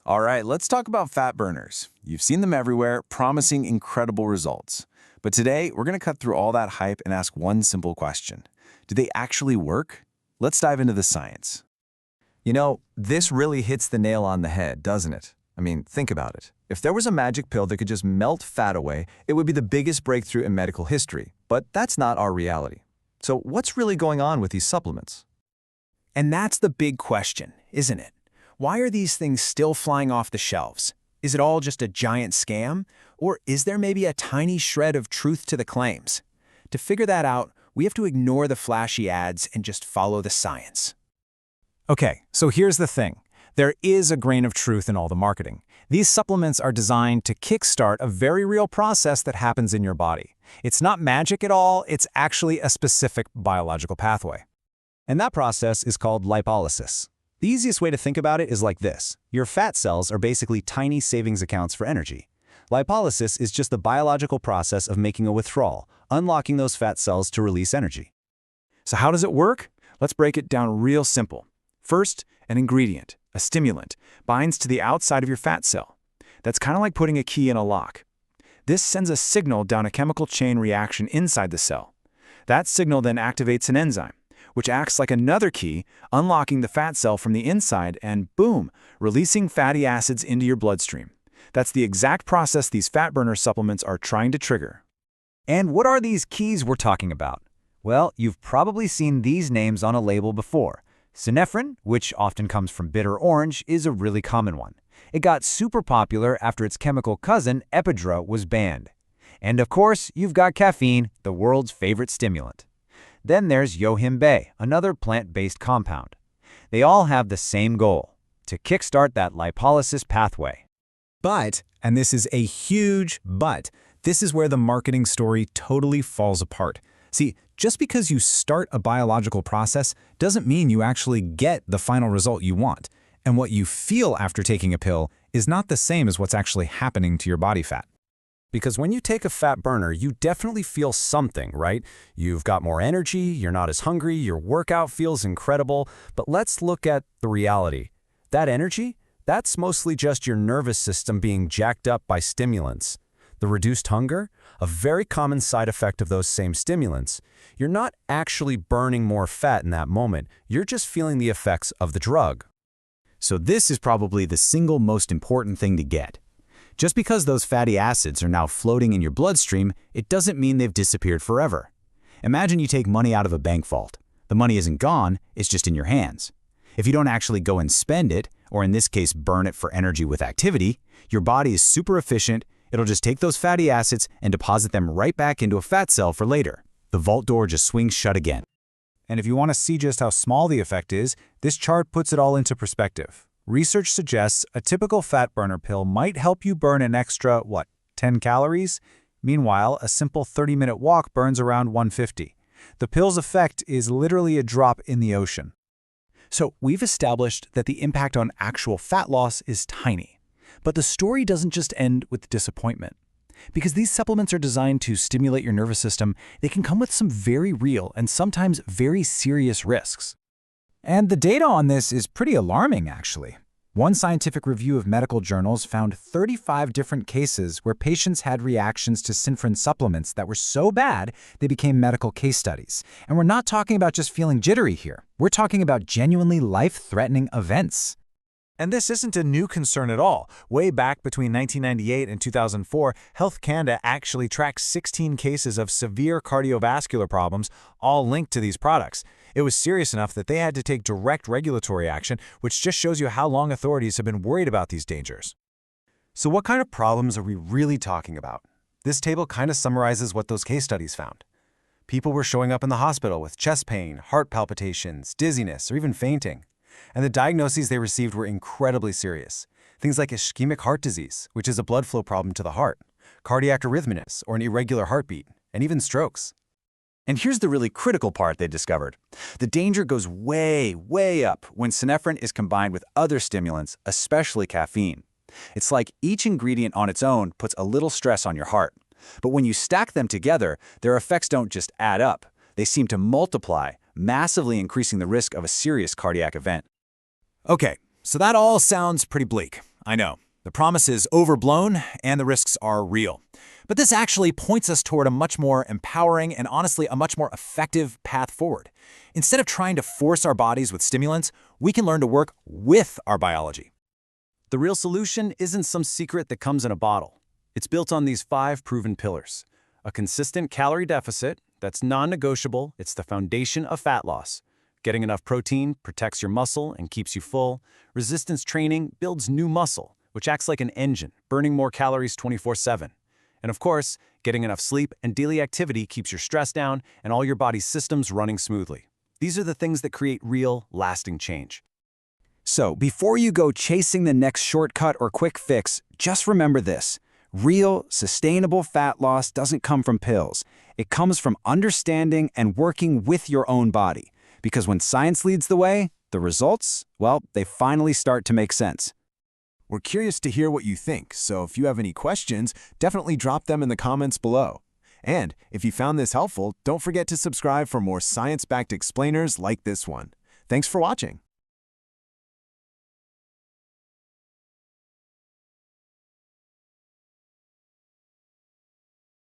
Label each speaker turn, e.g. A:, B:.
A: All right, let's talk about fat burners. You've seen them everywhere, promising incredible results. But today, we're going to cut through all that hype and ask one simple question. Do they actually work? Let's dive into the science.
B: You know, this really hits the nail on the head, doesn't it? I mean, think about it. If there was a magic pill that could just melt fat away, it would be the biggest breakthrough in medical history. But that's not our reality. So what's really going on with these supplements?
C: And that's the big question, isn't it? Why are these things still flying off the shelves? Is it all just a giant scam? Or is there maybe a tiny shred of truth to the claims? To figure that out, we have to ignore the flashy ads and just follow the science.
D: Okay, so here's the thing. There is a grain of truth in all the marketing. These supplements are designed to kickstart a very real process that happens in your body. It's not magic at all, it's actually a specific biological pathway. And that process is called lipolysis. The easiest way to think about it is like this. Your fat cells are basically tiny savings accounts for energy. Lipolysis is just the biological process of making a withdrawal, unlocking those fat cells to release energy.
A: So how does it work? Let's break it down real simple. First, an ingredient, a stimulant, binds to the outside of your fat cell. That's kind of like putting a key in a lock. This sends a signal down a chemical chain reaction inside the cell. That signal then activates an enzyme, which acts like another key, unlocking the fat cell from the inside and, boom, releasing fatty acids into your bloodstream. That's the exact process these fat burner supplements are trying to trigger.
B: And what are these keys we're talking about? Well, you've probably seen these names on a label before. Synephrine, which often comes from bitter orange, is a really common one. It got super popular after its chemical cousin, Ephedra, was banned. And of course, you've got caffeine, the world's favorite stimulant. Then there's yohimbay, another plant-based compound. They all have the same goal, to kickstart that lipolysis pathway.
D: But, and this is a huge but, this is where the marketing story totally falls apart. See, just because you start a biological process doesn't mean you actually get the final result you want. And what you feel after taking a pill is not the same as what's actually happening to your body fat. Because when you take a fat burner, you definitely feel something, right? You've got more energy, you're not as hungry, your workout feels incredible. But let's look at the reality. That energy, that's mostly just your nervous system being jacked up by stimulants. The reduced hunger, a very common side effect of those same stimulants, you're not actually burning more fat in that moment, you're just feeling the effects of the drug. So this is probably the single most important thing to get. Just because those fatty acids are now floating in your bloodstream, it doesn't mean they've disappeared forever. Imagine you take money out of a bank vault. The money isn't gone, it's just in your hands. If you don't actually go and spend it, or in this case burn it for energy with activity, your body is super efficient, it'll just take those fatty acids and deposit them right back into a fat cell for later. The vault door just swings shut again. And if you want to see just how small the effect is, this chart puts it all into perspective. Research suggests a typical fat burner pill might help you burn an extra, 10 calories? Meanwhile, a simple 30-minute walk burns around 150. The pill's effect is literally a drop in the ocean. So we've established that the impact on actual fat loss is tiny. But the story doesn't just end with disappointment. Because these supplements are designed to stimulate your nervous system, they can come with some very real and sometimes very serious risks. And the data on this is pretty alarming, actually. One scientific review of medical journals found 35 different cases where patients had reactions to Synephrine supplements that were so bad they became medical case studies. And we're not talking about just feeling jittery here. We're talking about genuinely life-threatening events.
E: And this isn't a new concern at all. Way back between 1998 and 2004, Health Canada actually tracked 16 cases of severe cardiovascular problems, all linked to these products. It was serious enough that they had to take direct regulatory action, which just shows you how long authorities have been worried about these dangers.
F: So what kind of problems are we really talking about? This table kind of summarizes what those case studies found. People were showing up in the hospital with chest pain, heart palpitations, dizziness, or even fainting. And the diagnoses they received were incredibly serious. Things like ischemic heart disease, which is a blood flow problem to the heart, cardiac arrhythmias, or an irregular heartbeat, and even strokes.
B: And here's the really critical part they discovered. The danger goes way, way up when synephrine is combined with other stimulants, especially caffeine. It's like each ingredient on its own puts a little stress on your heart. But when you stack them together, their effects don't just add up. They seem to multiply, massively increasing the risk of a serious cardiac event.
D: Okay, so that all sounds pretty bleak.
A: I know. The promise is overblown and the risks are real. But this actually points us toward a much more empowering and honestly a much more effective path forward. Instead of trying to force our bodies with stimulants, we can learn to work with our biology.
C: The real solution isn't some secret that comes in a bottle. It's built on these 5 proven pillars. A consistent calorie deficit that's non-negotiable. It's the foundation of fat loss. Getting enough protein protects your muscle and keeps you full. Resistance training builds new muscle, which acts like an engine, burning more calories 24/7. And of course, getting enough sleep and daily activity keeps your stress down and all your body's systems running smoothly. These are the things that create real, lasting change.
B: So, before you go chasing the next shortcut or quick fix, just remember this. Real, sustainable fat loss doesn't come from pills. It comes from understanding and working with your own body. Because when science leads the way, the results, well, they finally start to make sense.
G: We're curious to hear what you think, so if you have any questions, definitely drop them in the comments below. And if you found this helpful, don't forget to subscribe for more science-backed explainers like this one. Thanks for watching.